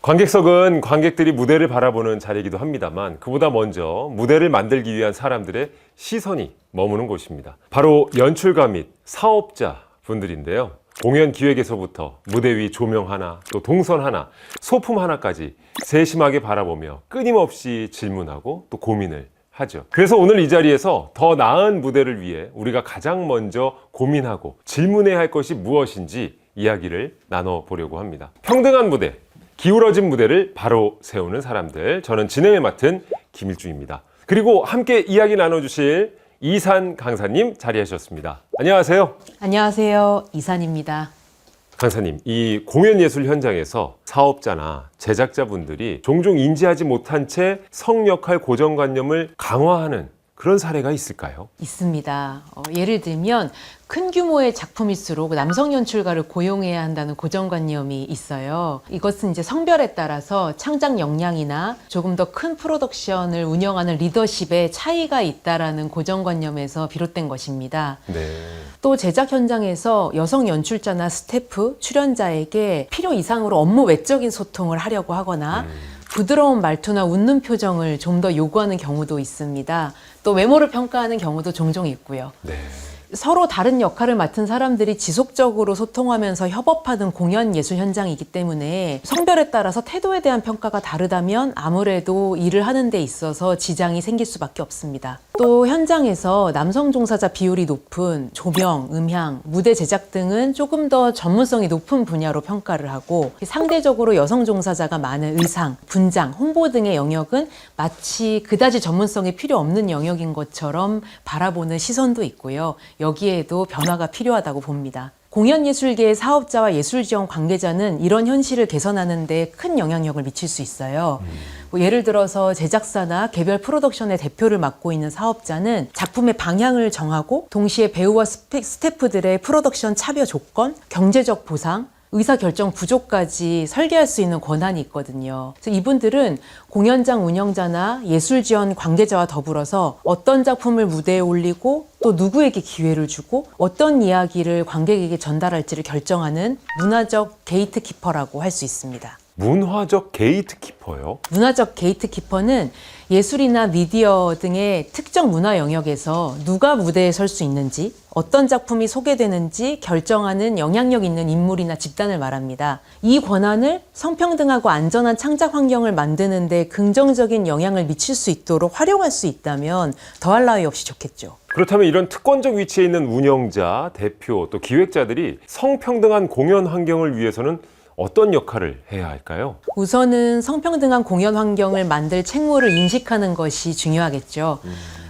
관객석은 관객들이 무대를 바라보는 자리이기도 합니다만 그보다 먼저 무대를 만들기 위한 사람들의 시선이 머무는 곳입니다. 바로 연출가 및 사업자 분들인데요. 공연 기획에서부터 무대 위 조명 하나, 또 동선 하나, 소품 하나까지 세심하게 바라보며 끊임없이 질문하고 또 고민을 하죠. 그래서 오늘 이 자리에서 더 나은 무대를 위해 우리가 가장 먼저 고민하고 질문해야 할 것이 무엇인지 이야기를 나눠보려고 합니다. 평등한 무대, 기울어진 무대를 바로 세우는 사람들, 저는 진행을 맡은 김일중입니다. 그리고 함께 이야기 나눠주실 이산 강사님 자리하셨습니다. 안녕하세요. 안녕하세요. 이산입니다. 강사님, 이 공연 예술 현장에서 사업자나 제작자분들이 종종 인지하지 못한 채 성역할 고정관념을 강화하는 그런 사례가 있을까요? 있습니다. 예를 들면 큰 규모의 작품일수록 남성 연출가를 고용해야 한다는 고정관념이 있어요. 이것은 이제 성별에 따라서 창작 역량이나 조금 더 큰 프로덕션을 운영하는 리더십에 차이가 있다라는 고정관념에서 비롯된 것입니다. 네. 또 제작 현장에서 여성 연출자나 스태프, 출연자에게 필요 이상으로 업무 외적인 소통을 하려고 하거나 부드러운 말투나 웃는 표정을 좀 더 요구하는 경우도 있습니다. 또 외모를 평가하는 경우도 종종 있고요. 네. 서로 다른 역할을 맡은 사람들이 지속적으로 소통하면서 협업하는 공연 예술 현장이기 때문에 성별에 따라서 태도에 대한 평가가 다르다면 아무래도 일을 하는 데 있어서 지장이 생길 수밖에 없습니다. 또 현장에서 남성 종사자 비율이 높은 조명, 음향, 무대 제작 등은 조금 더 전문성이 높은 분야로 평가를 하고, 상대적으로 여성 종사자가 많은 의상, 분장, 홍보 등의 영역은 마치 그다지 전문성이 필요 없는 영역인 것처럼 바라보는 시선도 있고요. 여기에도 변화가 필요하다고 봅니다. 공연예술계의 사업자와 예술지원 관계자는 이런 현실을 개선하는 데 큰 영향력을 미칠 수 있어요. 예를 들어서 제작사나 개별 프로덕션의 대표를 맡고 있는 사업자는 작품의 방향을 정하고 동시에 배우와 스태프들의 프로덕션 차별 조건, 경제적 보상, 의사결정 구조까지 설계할 수 있는 권한이 있거든요. 그래서 이분들은 공연장 운영자나 예술지원 관계자와 더불어서 어떤 작품을 무대에 올리고 또 누구에게 기회를 주고 어떤 이야기를 관객에게 전달할지를 결정하는 문화적 게이트키퍼라고 할 수 있습니다. 문화적 게이트키퍼요? 문화적 게이트키퍼는 예술이나 미디어 등의 특정 문화 영역에서 누가 무대에 설 수 있는지, 어떤 작품이 소개되는지 결정하는 영향력 있는 인물이나 집단을 말합니다. 이 권한을 성평등하고 안전한 창작 환경을 만드는 데 긍정적인 영향을 미칠 수 있도록 활용할 수 있다면 더할 나위 없이 좋겠죠. 그렇다면 이런 특권적 위치에 있는 운영자, 대표, 또 기획자들이 성평등한 공연 환경을 위해서는 어떤 역할을 해야 할까요? 우선은 성평등한 공연 환경을 만들 책무를 인식하는 것이 중요하겠죠.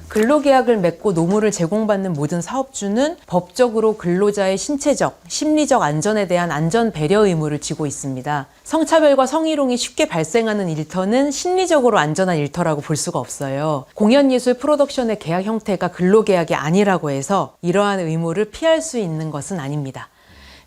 근로계약을 맺고 노무를 제공받는 모든 사업주는 법적으로 근로자의 신체적, 심리적 안전에 대한 안전 배려 의무를 지고 있습니다. 성차별과 성희롱이 쉽게 발생하는 일터는 심리적으로 안전한 일터라고 볼 수가 없어요. 공연예술 프로덕션의 계약 형태가 근로계약이 아니라고 해서 이러한 의무를 피할 수 있는 것은 아닙니다.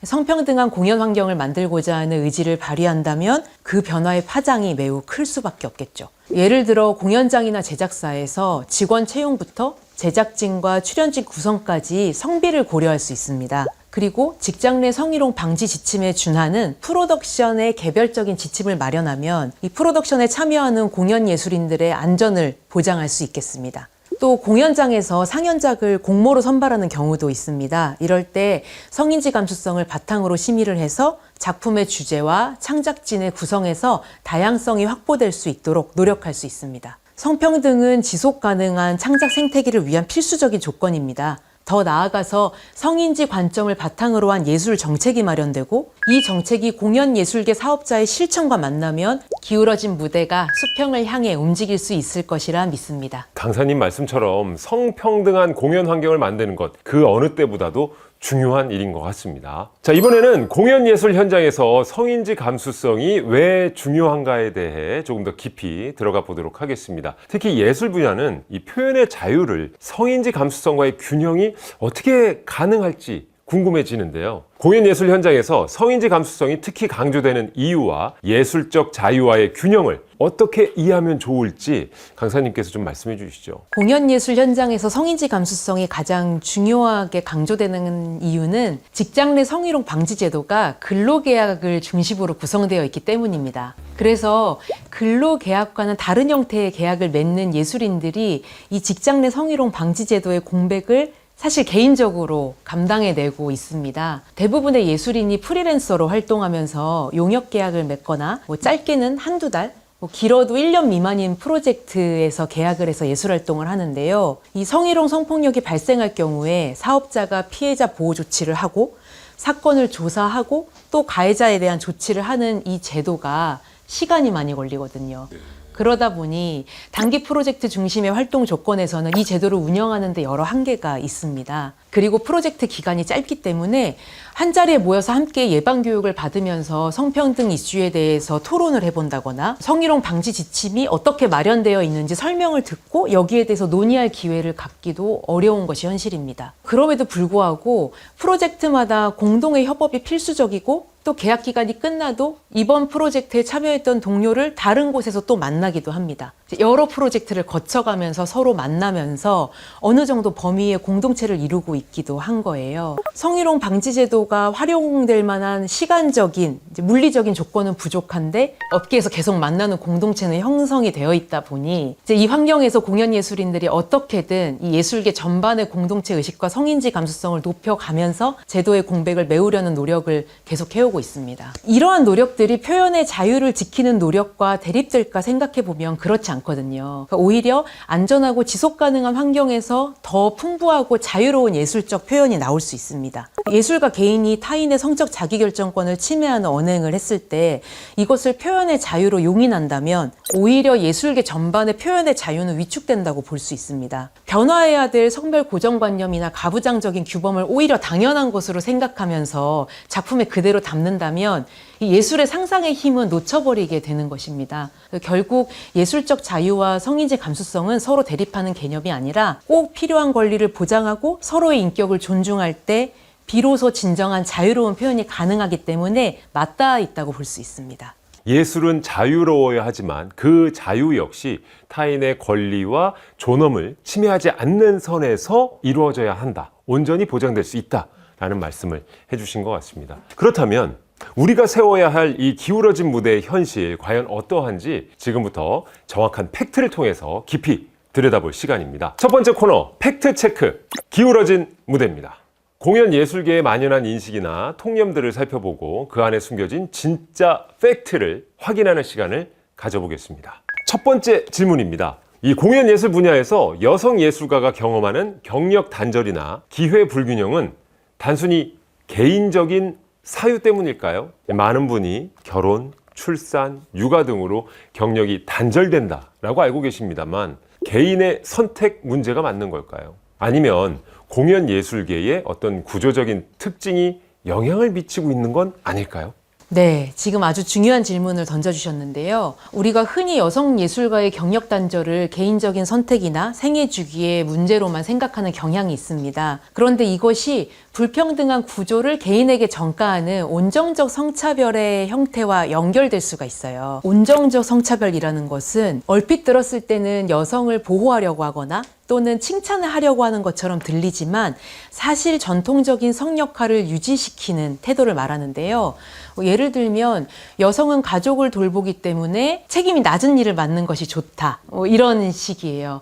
성평등한 공연 환경을 만들고자 하는 의지를 발휘한다면 그 변화의 파장이 매우 클 수밖에 없겠죠. 예를 들어 공연장이나 제작사에서 직원 채용부터 제작진과 출연진 구성까지 성비를 고려할 수 있습니다. 그리고 직장 내 성희롱 방지 지침에 준하는 프로덕션의 개별적인 지침을 마련하면 이 프로덕션에 참여하는 공연 예술인들의 안전을 보장할 수 있겠습니다. 또 공연장에서 상연작을 공모로 선발하는 경우도 있습니다. 이럴 때 성인지 감수성을 바탕으로 심의를 해서 작품의 주제와 창작진의 구성에서 다양성이 확보될 수 있도록 노력할 수 있습니다. 성평등은 지속 가능한 창작 생태계를 위한 필수적인 조건입니다. 더 나아가서 성인지 관점을 바탕으로 한 예술 정책이 마련되고 이 정책이 공연 예술계 사업자의 실천과 만나면 기울어진 무대가 수평을 향해 움직일 수 있을 것이라 믿습니다. 강사님 말씀처럼 성평등한 공연 환경을 만드는 것, 그 어느 때보다도 중요한 일인 것 같습니다. 자, 이번에는 공연 예술 현장에서 성인지 감수성이 왜 중요한가에 대해 조금 더 깊이 들어가 보도록 하겠습니다. 특히 예술 분야는 이 표현의 자유를 성인지 감수성과의 균형이 어떻게 가능할지 궁금해지는데요. 공연 예술 현장에서 성인지 감수성이 특히 강조되는 이유와 예술적 자유와의 균형을 어떻게 이해하면 좋을지 강사님께서 좀 말씀해 주시죠. 공연 예술 현장에서 성인지 감수성이 가장 중요하게 강조되는 이유는 직장 내 성희롱 방지 제도가 근로계약을 중심으로 구성되어 있기 때문입니다. 그래서 근로계약과는 다른 형태의 계약을 맺는 예술인들이 이 직장 내 성희롱 방지 제도의 공백을 사실 개인적으로 감당해내고 있습니다. 대부분의 예술인이 프리랜서로 활동하면서 용역 계약을 맺거나 짧게는 한두 달, 길어도 1년 미만인 프로젝트에서 계약을 해서 예술 활동을 하는데요. 이 성희롱 성폭력이 발생할 경우에 사업자가 피해자 보호 조치를 하고 사건을 조사하고 또 가해자에 대한 조치를 하는 이 제도가 시간이 많이 걸리거든요. 그러다 보니 단기 프로젝트 중심의 활동 조건에서는 이 제도를 운영하는 데 여러 한계가 있습니다. 그리고 프로젝트 기간이 짧기 때문에 한 자리에 모여서 함께 예방 교육을 받으면서 성평등 이슈에 대해서 토론을 해본다거나 성희롱 방지 지침이 어떻게 마련되어 있는지 설명을 듣고 여기에 대해서 논의할 기회를 갖기도 어려운 것이 현실입니다. 그럼에도 불구하고 프로젝트마다 공동의 협업이 필수적이고 또 계약 기간이 끝나도 이번 프로젝트에 참여했던 동료를 다른 곳에서 또 만나기도 합니다. 여러 프로젝트를 거쳐가면서 서로 만나면서 어느 정도 범위의 공동체를 이루고 있기도 한 거예요. 성희롱 방지 제도가 활용될 만한 시간적인, 물리적인 조건은 부족한데 업계에서 계속 만나는 공동체는 형성이 되어 있다 보니 이 환경에서 공연 예술인들이 어떻게든 이 예술계 전반의 공동체 의식과 성인지 감수성을 높여가면서 제도의 공백을 메우려는 노력을 계속 해오고 있습니다. 이러한 노력들이 표현의 자유를 지키는 노력과 대립될까 생각해보면 그렇지 않거든요. 그러니까 오히려 안전하고 지속 가능한 환경에서 더 풍부하고 자유로운 예술적 표현이 나올 수 있습니다. 예술가 개인이 타인의 성적 자기결정권을 침해하는 언행을 했을 때 이것을 표현의 자유로 용인한다면 오히려 예술계 전반의 표현의 자유는 위축된다고 볼 수 있습니다. 변화해야 될 성별 고정관념이나 가부장적인 규범을 오히려 당연한 것으로 생각하면서 작품에 그대로 담는다면 이 예술의 상상의 힘은 놓쳐버리게 되는 것입니다. 결국 예술적 자유와 성인지 감수성은 서로 대립하는 개념이 아니라 꼭 필요한 권리를 보장하고 서로의 인격을 존중할 때 비로소 진정한 자유로운 표현이 가능하기 때문에 맞닿아 있다고 볼 수 있습니다. 예술은 자유로워야 하지만 그 자유 역시 타인의 권리와 존엄을 침해하지 않는 선에서 이루어져야 한다. 온전히 보장될 수 있다라는 말씀을 해주신 것 같습니다. 그렇다면 우리가 세워야 할 이 기울어진 무대의 현실 과연 어떠한지 지금부터 정확한 팩트를 통해서 깊이 들여다볼 시간입니다. 첫 번째 코너 팩트 체크, 기울어진 무대입니다. 공연 예술계에 만연한 인식이나 통념들을 살펴보고 그 안에 숨겨진 진짜 팩트를 확인하는 시간을 가져보겠습니다. 첫 번째 질문입니다. 이 공연 예술 분야에서 여성 예술가가 경험하는 경력 단절이나 기회 불균형은 단순히 개인적인 사유 때문일까요? 많은 분이 결혼, 출산, 육아 등으로 경력이 단절된다라고 알고 계십니다만 개인의 선택 문제가 맞는 걸까요? 아니면 공연 예술계의 어떤 구조적인 특징이 영향을 미치고 있는 건 아닐까요? 네, 지금 아주 중요한 질문을 던져주셨는데요. 우리가 흔히 여성 예술가의 경력 단절을 개인적인 선택이나 생애 주기의 문제로만 생각하는 경향이 있습니다. 그런데 이것이 불평등한 구조를 개인에게 전가하는 온정적 성차별의 형태와 연결될 수가 있어요. 온정적 성차별이라는 것은 얼핏 들었을 때는 여성을 보호하려고 하거나 또는 칭찬을 하려고 하는 것처럼 들리지만 사실 전통적인 성 역할을 유지시키는 태도를 말하는데요. 예를 들면 여성은 가족을 돌보기 때문에 책임이 낮은 일을 맡는 것이 좋다. 이런 식이에요.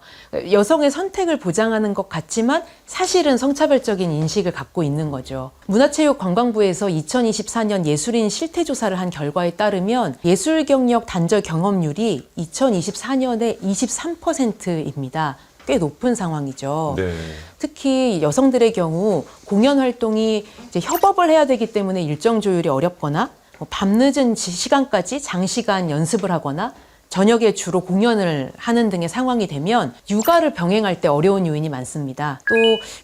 여성의 선택을 보장하는 것 같지만 사실은 성차별적인 인식을 갖고 있는 거죠. 문화체육관광부에서 2024년 예술인 실태조사를 한 결과에 따르면 예술 경력 단절 경험률이 2024년에 23%입니다. 꽤 높은 상황이죠. 네. 특히 여성들의 경우 공연 활동이 이제 협업을 해야 되기 때문에 일정 조율이 어렵거나 밤늦은 시간까지 장시간 연습을 하거나 저녁에 주로 공연을 하는 등의 상황이 되면 육아를 병행할 때 어려운 요인이 많습니다. 또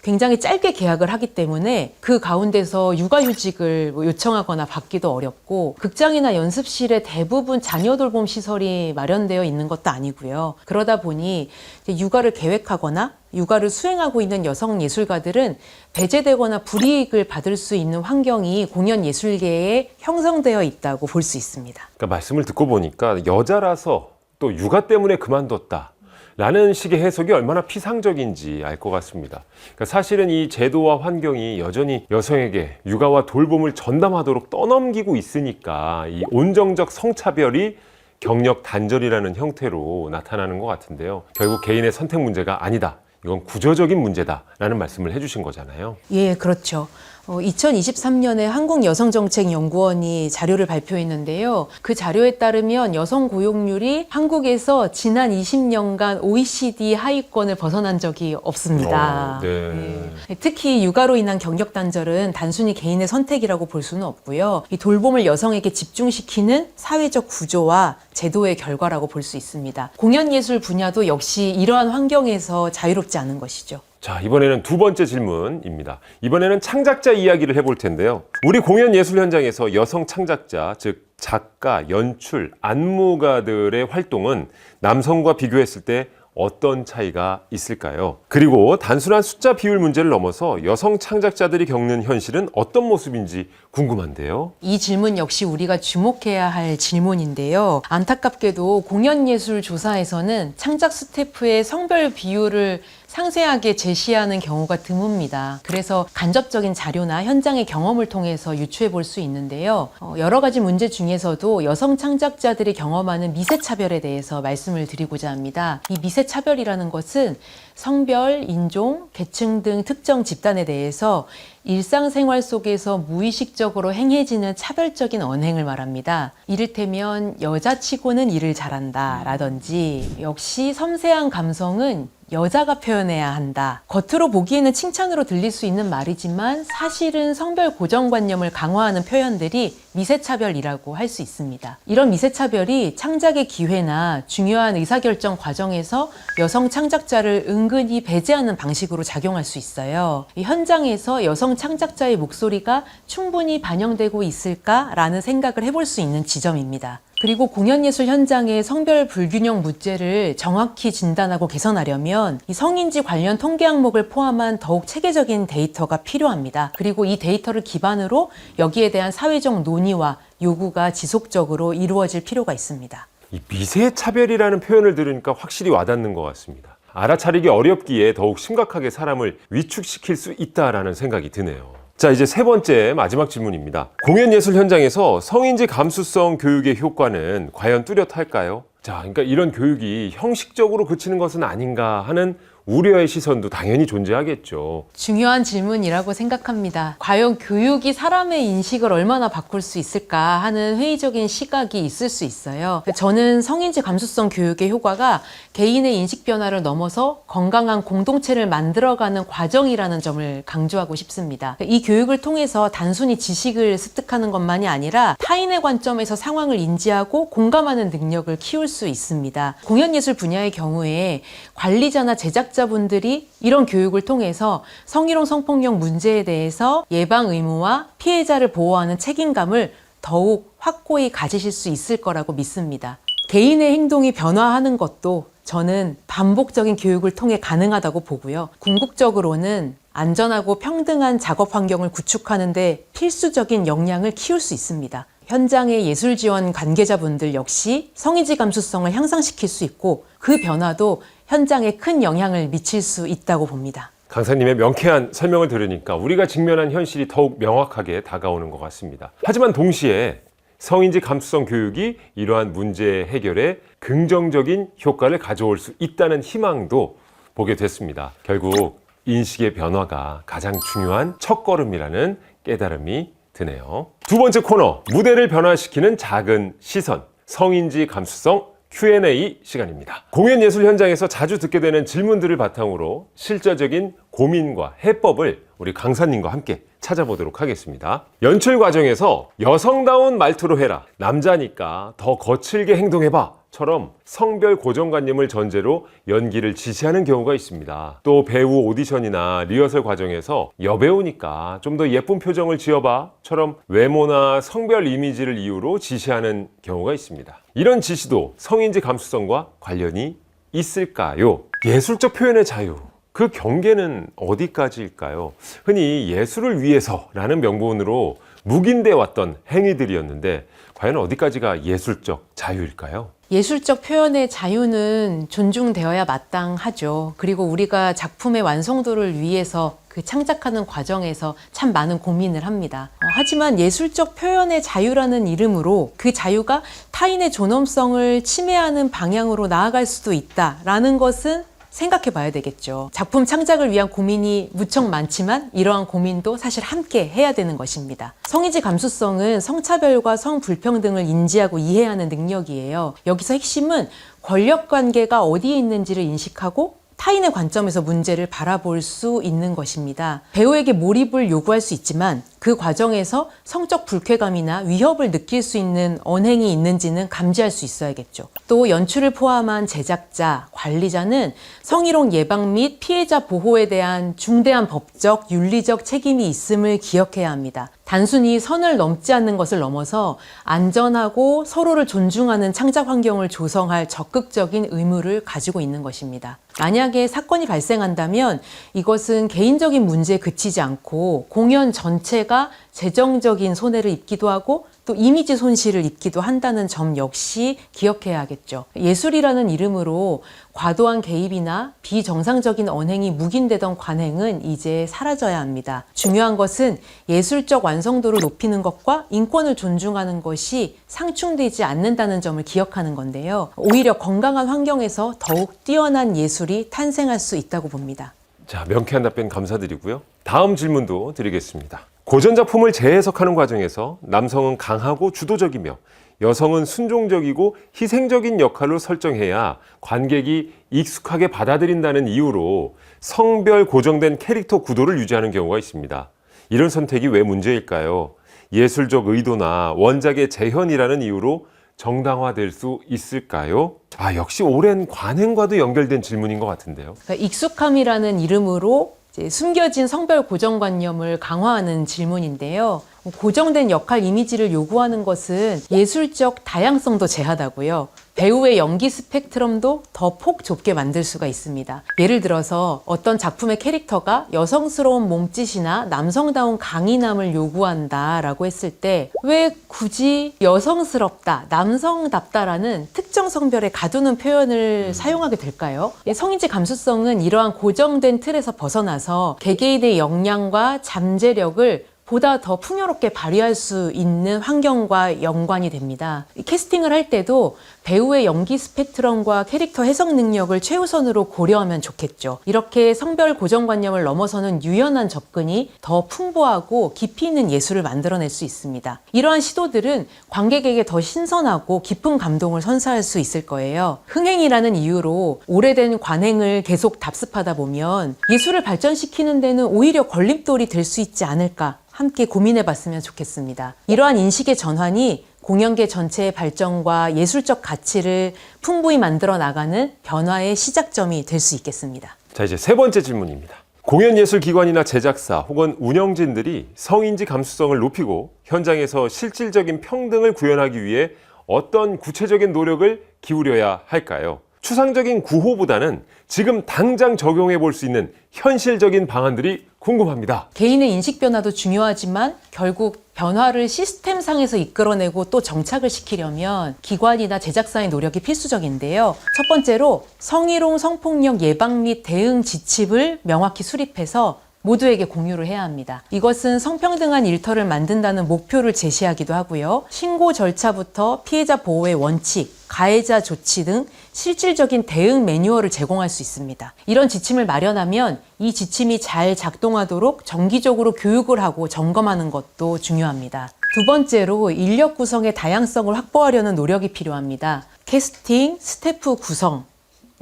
굉장히 짧게 계약을 하기 때문에 그 가운데서 육아휴직을 요청하거나 받기도 어렵고 극장이나 연습실에 대부분 자녀 돌봄 시설이 마련되어 있는 것도 아니고요. 그러다 보니 이제 육아를 계획하거나 육아를 수행하고 있는 여성 예술가들은 배제되거나 불이익을 받을 수 있는 환경이 공연 예술계에 형성되어 있다고 볼 수 있습니다. 그러니까 말씀을 듣고 보니까 여자라서 또 육아 때문에 그만뒀다 라는 식의 해석이 얼마나 피상적인지 알 것 같습니다. 그러니까 사실은 이 제도와 환경이 여전히 여성에게 육아와 돌봄을 전담하도록 떠넘기고 있으니까 이 온정적 성차별이 경력 단절이라는 형태로 나타나는 것 같은데요. 결국 개인의 선택 문제가 아니다. 이건 구조적인 문제다라는 말씀을 해주신 거잖아요. 예, 그렇죠. 2023년에 한국여성정책연구원이 자료를 발표했는데요. 그 자료에 따르면 여성 고용률이 한국에서 지난 20년간 OECD 하위권을 벗어난 적이 없습니다. 네. 예. 특히 육아로 인한 경력 단절은 단순히 개인의 선택이라고 볼 수는 없고요. 이 돌봄을 여성에게 집중시키는 사회적 구조와 제도의 결과라고 볼 수 있습니다. 공연예술 분야도 역시 이러한 환경에서 자유롭지 않은 것이죠. 자, 이번에는 두 번째 질문입니다. 이번에는 창작자 이야기를 해볼 텐데요. 우리 공연 예술 현장에서 여성 창작자, 즉 작가, 연출, 안무가들의 활동은 남성과 비교했을 때 어떤 차이가 있을까요? 그리고 단순한 숫자 비율 문제를 넘어서 여성 창작자들이 겪는 현실은 어떤 모습인지 궁금한데요. 이 질문 역시 우리가 주목해야 할 질문인데요. 안타깝게도 공연예술 조사에서는 창작 스태프의 성별 비율을 상세하게 제시하는 경우가 드뭅니다. 그래서 간접적인 자료나 현장의 경험을 통해서 유추해 볼 수 있는데요. 여러 가지 문제 중에서도 여성 창작자들이 경험하는 미세차별에 대해서 말씀을 드리고자 합니다. 이 미세차별이라는 것은 성별, 인종, 계층 등 특정 집단에 대해서 일상생활 속에서 무의식적으로 행해지는 차별적인 언행을 말합니다. 이를테면 여자치고는 일을 잘한다 라든지 역시 섬세한 감성은 여자가 표현해야 한다. 겉으로 보기에는 칭찬으로 들릴 수 있는 말이지만 사실은 성별 고정관념을 강화하는 표현들이 미세차별이라고 할 수 있습니다. 이런 미세차별이 창작의 기회나 중요한 의사결정 과정에서 여성 창작자를 은근히 배제하는 방식으로 작용할 수 있어요. 이 현장에서 여성 창작자의 목소리가 충분히 반영되고 있을까라는 생각을 해볼 수 있는 지점입니다. 그리고 공연예술 현장의 성별 불균형 문제를 정확히 진단하고 개선하려면 이 성인지 관련 통계 항목을 포함한 더욱 체계적인 데이터가 필요합니다. 그리고 이 데이터를 기반으로 여기에 대한 사회적 논의와 요구가 지속적으로 이루어질 필요가 있습니다. 이 미세차별이라는 표현을 들으니까 확실히 와닿는 것 같습니다. 알아차리기 어렵기에 더욱 심각하게 사람을 위축시킬 수 있다라는 생각이 드네요. 자, 이제 세 번째 마지막 질문입니다. 공연예술 현장에서 성인지 감수성 교육의 효과는 과연 뚜렷할까요? 자, 그러니까 이런 교육이 형식적으로 그치는 것은 아닌가 하는 우려의 시선도 당연히 존재하겠죠. 중요한 질문이라고 생각합니다. 과연 교육이 사람의 인식을 얼마나 바꿀 수 있을까 하는 회의적인 시각이 있을 수 있어요. 저는 성인지 감수성 교육의 효과가 개인의 인식 변화를 넘어서 건강한 공동체를 만들어가는 과정이라는 점을 강조하고 싶습니다. 이 교육을 통해서 단순히 지식을 습득하는 것만이 아니라 타인의 관점에서 상황을 인지하고 공감하는 능력을 키울 수 있습니다. 공연예술 분야의 경우에 관리자나 제작자분들이 이런 교육을 통해서 성희롱 성폭력 문제에 대해서 예방 의무와 피해자를 보호하는 책임감을 더욱 확고히 가지실 수 있을 거라고 믿습니다. 개인의 행동이 변화하는 것도 저는 반복적인 교육을 통해 가능하다고 보고요. 궁극적으로는 안전하고 평등한 작업 환경을 구축하는 데 필수적인 역량을 키울 수 있습니다. 현장의 예술 지원 관계자분들 역시 성인지 감수성을 향상시킬 수 있고 그 변화도 현장에 큰 영향을 미칠 수 있다고 봅니다. 강사님의 명쾌한 설명을 들으니까 우리가 직면한 현실이 더욱 명확하게 다가오는 것 같습니다. 하지만 동시에 성인지 감수성 교육이 이러한 문제 해결에 긍정적인 효과를 가져올 수 있다는 희망도 보게 됐습니다. 결국 인식의 변화가 가장 중요한 첫걸음이라는 깨달음이 드네요. 두 번째 코너, 무대를 변화시키는 작은 시선, 성인지 감수성 Q&A 시간입니다. 공연 예술 현장에서 자주 듣게 되는 질문들을 바탕으로 실제적인 고민과 해법을 우리 강사님과 함께 찾아보도록 하겠습니다. 연출 과정에서 여성다운 말투로 해라, 남자니까 더 거칠게 행동해봐 처럼 성별 고정관념을 전제로 연기를 지시하는 경우가 있습니다. 또 배우 오디션이나 리허설 과정에서 여배우니까 좀 더 예쁜 표정을 지어봐 처럼 외모나 성별 이미지를 이유로 지시하는 경우가 있습니다. 이런 지시도 성인지 감수성과 관련이 있을까요? 예술적 표현의 자유, 그 경계는 어디까지일까요? 흔히 예술을 위해서라는 명분으로 묵인돼 왔던 행위들이었는데 과연 어디까지가 예술적 자유일까요? 예술적 표현의 자유는 존중되어야 마땅하죠. 그리고 우리가 작품의 완성도를 위해서 그 창작하는 과정에서 참 많은 고민을 합니다. 하지만 예술적 표현의 자유라는 이름으로 그 자유가 타인의 존엄성을 침해하는 방향으로 나아갈 수도 있다라는 것은 생각해 봐야 되겠죠. 작품 창작을 위한 고민이 무척 많지만 이러한 고민도 사실 함께 해야 되는 것입니다. 성인지 감수성은 성차별과 성불평등을 인지하고 이해하는 능력이에요. 여기서 핵심은 권력 관계가 어디에 있는지를 인식하고 타인의 관점에서 문제를 바라볼 수 있는 것입니다. 배우에게 몰입을 요구할 수 있지만 그 과정에서 성적 불쾌감이나 위협을 느낄 수 있는 언행이 있는지는 감지할 수 있어야겠죠. 또 연출을 포함한 제작자, 관리자는 성희롱 예방 및 피해자 보호에 대한 중대한 법적, 윤리적 책임이 있음을 기억해야 합니다. 단순히 선을 넘지 않는 것을 넘어서 안전하고 서로를 존중하는 창작 환경을 조성할 적극적인 의무를 가지고 있는 것입니다. 만약에 사건이 발생한다면 이것은 개인적인 문제에 그치지 않고 공연 전체가 재정적인 손해를 입기도 하고 또 이미지 손실을 입기도 한다는 점 역시 기억해야겠죠. 예술이라는 이름으로 과도한 개입이나 비정상적인 언행이 묵인되던 관행은 이제 사라져야 합니다. 중요한 것은 예술적 완성도를 높이는 것과 인권을 존중하는 것이 상충되지 않는다는 점을 기억하는 건데요. 오히려 건강한 환경에서 더욱 뛰어난 예술이 탄생할 수 있다고 봅니다. 자, 명쾌한 답변 감사드리고요. 다음 질문도 드리겠습니다. 고전 작품을 재해석하는 과정에서 남성은 강하고 주도적이며 여성은 순종적이고 희생적인 역할로 설정해야 관객이 익숙하게 받아들인다는 이유로 성별 고정된 캐릭터 구도를 유지하는 경우가 있습니다. 이런 선택이 왜 문제일까요? 예술적 의도나 원작의 재현이라는 이유로 정당화될 수 있을까요? 역시 오랜 관행과도 연결된 질문인 것 같은데요. 그러니까 익숙함이라는 이름으로 이제 숨겨진 성별 고정관념을 강화하는 질문인데요. 고정된 역할 이미지를 요구하는 것은 예술적 다양성도 제하다고요. 배우의 연기 스펙트럼도 더 폭 좁게 만들 수가 있습니다. 예를 들어서 어떤 작품의 캐릭터가 여성스러운 몸짓이나 남성다운 강인함을 요구한다라고 했을 때 왜 굳이 여성스럽다, 남성답다라는 특정 성별의 가두는 표현을 사용하게 될까요? 성인지 감수성은 이러한 고정된 틀에서 벗어나서 개개인의 역량과 잠재력을 보다 더 풍요롭게 발휘할 수 있는 환경과 연관이 됩니다. 캐스팅을 할 때도 배우의 연기 스펙트럼과 캐릭터 해석 능력을 최우선으로 고려하면 좋겠죠. 이렇게 성별 고정관념을 넘어서는 유연한 접근이 더 풍부하고 깊이 있는 예술을 만들어낼 수 있습니다. 이러한 시도들은 관객에게 더 신선하고 깊은 감동을 선사할 수 있을 거예요. 흥행이라는 이유로 오래된 관행을 계속 답습하다 보면 예술을 발전시키는 데는 오히려 걸림돌이 될 수 있지 않을까 함께 고민해 봤으면 좋겠습니다. 이러한 인식의 전환이 공연계 전체의 발전과 예술적 가치를 풍부히 만들어 나가는 변화의 시작점이 될 수 있겠습니다. 자, 이제 세 번째 질문입니다. 공연예술기관이나 제작사 혹은 운영진들이 성인지 감수성을 높이고 현장에서 실질적인 평등을 구현하기 위해 어떤 구체적인 노력을 기울여야 할까요? 추상적인 구호보다는 지금 당장 적용해 볼 수 있는 현실적인 방안들이 궁금합니다. 개인의 인식 변화도 중요하지만 결국 변화를 시스템상에서 이끌어내고 또 정착을 시키려면 기관이나 제작사의 노력이 필수적인데요. 첫 번째로 성희롱, 성폭력 예방 및 대응 지침을 명확히 수립해서 모두에게 공유를 해야 합니다. 이것은 성평등한 일터를 만든다는 목표를 제시하기도 하고요. 신고 절차부터 피해자 보호의 원칙, 가해자 조치 등 실질적인 대응 매뉴얼을 제공할 수 있습니다. 이런 지침을 마련하면 이 지침이 잘 작동하도록 정기적으로 교육을 하고 점검하는 것도 중요합니다. 두 번째로 인력 구성의 다양성을 확보하려는 노력이 필요합니다. 캐스팅, 스태프 구성,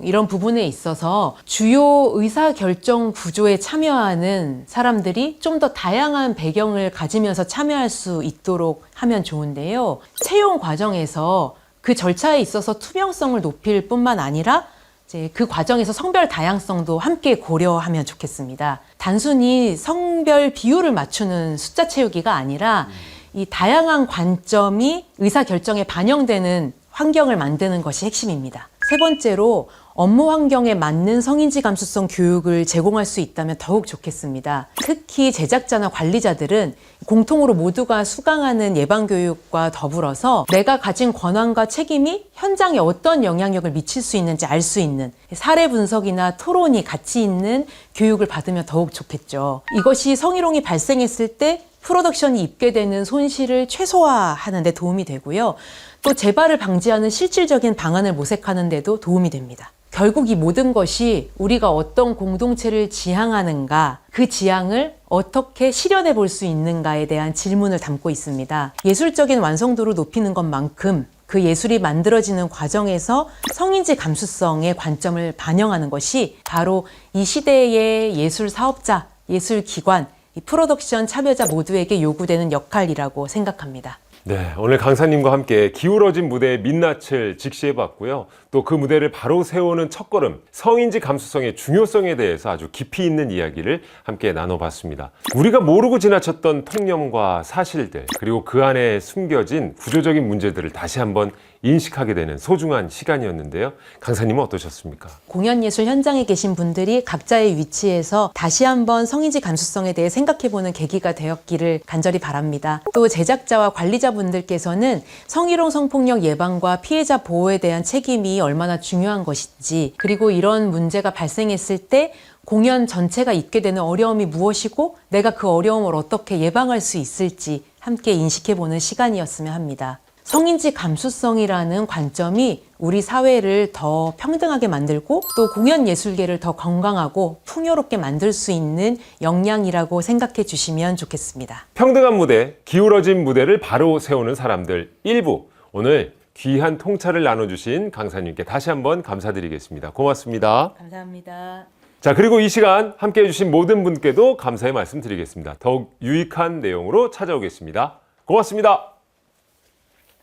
이런 부분에 있어서 주요 의사결정 구조에 참여하는 사람들이 좀 더 다양한 배경을 가지면서 참여할 수 있도록 하면 좋은데요. 채용 과정에서 그 절차에 있어서 투명성을 높일 뿐만 아니라 이제 그 과정에서 성별 다양성도 함께 고려하면 좋겠습니다. 단순히 성별 비율을 맞추는 숫자 채우기가 아니라 이 다양한 관점이 의사결정에 반영되는 환경을 만드는 것이 핵심입니다. 세 번째로 업무 환경에 맞는 성인지 감수성 교육을 제공할 수 있다면 더욱 좋겠습니다. 특히 제작자나 관리자들은 공통으로 모두가 수강하는 예방교육과 더불어서 내가 가진 권한과 책임이 현장에 어떤 영향력을 미칠 수 있는지 알 수 있는 사례 분석이나 토론이 같이 있는 교육을 받으면 더욱 좋겠죠. 이것이 성희롱이 발생했을 때 프로덕션이 입게 되는 손실을 최소화하는 데 도움이 되고요. 또 재발을 방지하는 실질적인 방안을 모색하는 데도 도움이 됩니다. 결국 이 모든 것이 우리가 어떤 공동체를 지향하는가, 그 지향을 어떻게 실현해 볼 수 있는가에 대한 질문을 담고 있습니다. 예술적인 완성도를 높이는 것만큼 그 예술이 만들어지는 과정에서 성인지 감수성의 관점을 반영하는 것이 바로 이 시대의 예술 사업자, 예술 기관, 이 프로덕션 참여자 모두에게 요구되는 역할이라고 생각합니다. 네, 오늘 강사님과 함께 기울어진 무대의 민낯을 직시해봤고요. 또 그 무대를 바로 세우는 첫걸음, 성인지 감수성의 중요성에 대해서 아주 깊이 있는 이야기를 함께 나눠봤습니다. 우리가 모르고 지나쳤던 통념과 사실들, 그리고 그 안에 숨겨진 구조적인 문제들을 다시 한번 인식하게 되는 소중한 시간이었는데요. 강사님은 어떠셨습니까? 공연예술 현장에 계신 분들이 각자의 위치에서 다시 한번 성인지 감수성에 대해 생각해보는 계기가 되었기를 간절히 바랍니다. 또 제작자와 관리자분들께서는 성희롱 성폭력 예방과 피해자 보호에 대한 책임이 얼마나 중요한 것인지, 그리고 이런 문제가 발생했을 때 공연 전체가 있게 되는 어려움이 무엇이고 내가 그 어려움을 어떻게 예방할 수 있을지 함께 인식해보는 시간이었으면 합니다. 성인지 감수성이라는 관점이 우리 사회를 더 평등하게 만들고 또 공연 예술계를 더 건강하고 풍요롭게 만들 수 있는 역량이라고 생각해 주시면 좋겠습니다. 평등한 무대, 기울어진 무대를 바로 세우는 사람들 1부, 오늘 귀한 통찰을 나눠주신 강사님께 다시 한번 감사드리겠습니다. 고맙습니다. 감사합니다. 자, 그리고 이 시간 함께 해주신 모든 분께도 감사의 말씀 드리겠습니다. 더욱 유익한 내용으로 찾아오겠습니다. 고맙습니다.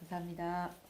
감사합니다.